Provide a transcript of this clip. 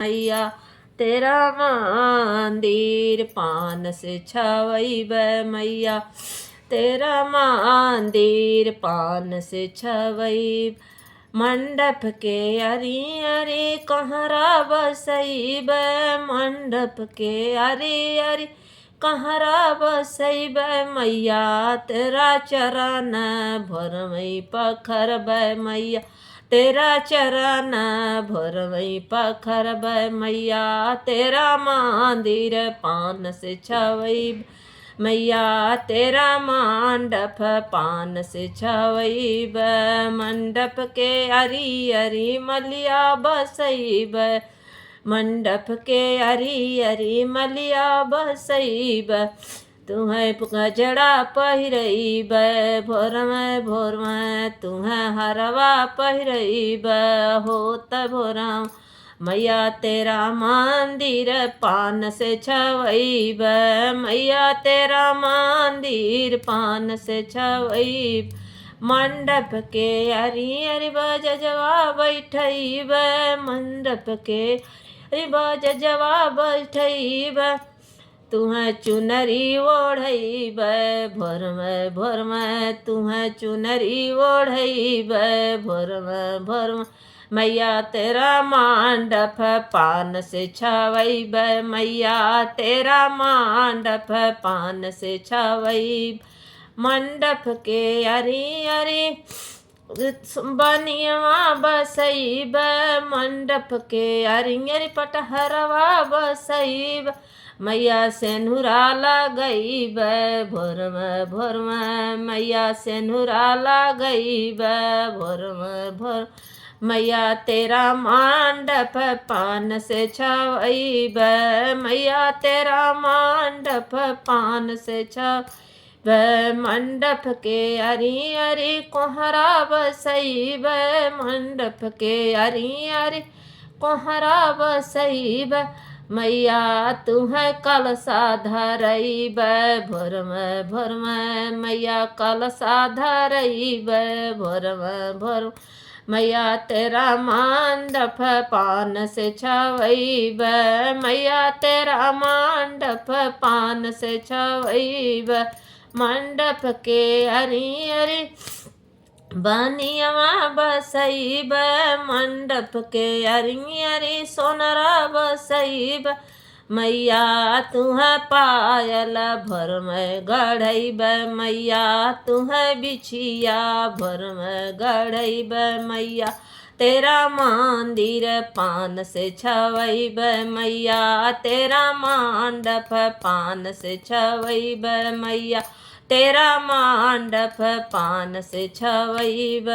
मैया तेरा मंदिर पान से छवैब मैया तेरा मंदिर पान से छवैब मंडप के अरी अरी कहरा बसैब मंडप के अरी अरी कहरा बसैब मैया तेरा चरण भरमई पखरब मैया तेरा चरण भरवई पखरब मैया तेरा मंदिर पान से छवैब मैया तेरा मंडप पान से छवैब मंडप के अरी अरी मलिया बसैब मंडप के अरी अरी मलिया बसैब तुम्हें गजड़ा पहिरैब भोर में तुम्हें हरवा पहिरैब होत भोरा मैया तेरा मंदिर पान से छवैब मैया तेरा मंदिर पान से छवैब मंडप के अरी अरी बजवा बैठैब मंडप के अरी बजवा बैठैब तुम्हें चुनरी ओढ़ैब भोर में तुम्हें चुनरी ओढ़ैब भोर में मैया तेरा मंडप पान से छवैब मैया तेरा मंडप पान से छवैब मंडप के अरी अरी बनिया बसैब मंडप के अरी अरी पटहरवा बसैब मैया सेनुरा लगैब भोर में मैया सेनुरा लगैब भोर मैया तेरा मंडप पान से छवैब मैया तेरा मंडप पान से छवैब मंडप के अरी अरी कोहरा बसैब मंडप के अरी अरी कोहरा बसैब मैया तुम्हें कलशा धरैब भोर में मैया कलशा धरैब भोर मैया तेरा मंडप पान से छवैब मैया तेरा मंडप पान से छवैब मंडप के अरी अरी बनिया बसैब मंडप के अरी अरी सोनरा बसैब मैया तुम्हें पायल भर में गढ़ैब मैया तुम्हें बिछिया भर में गढ़ैब मैया तेरा मंदिर पान से छवैब मैया तेरा मंडप पान से छवैब मैया तेरा मंडप पान से छवैब।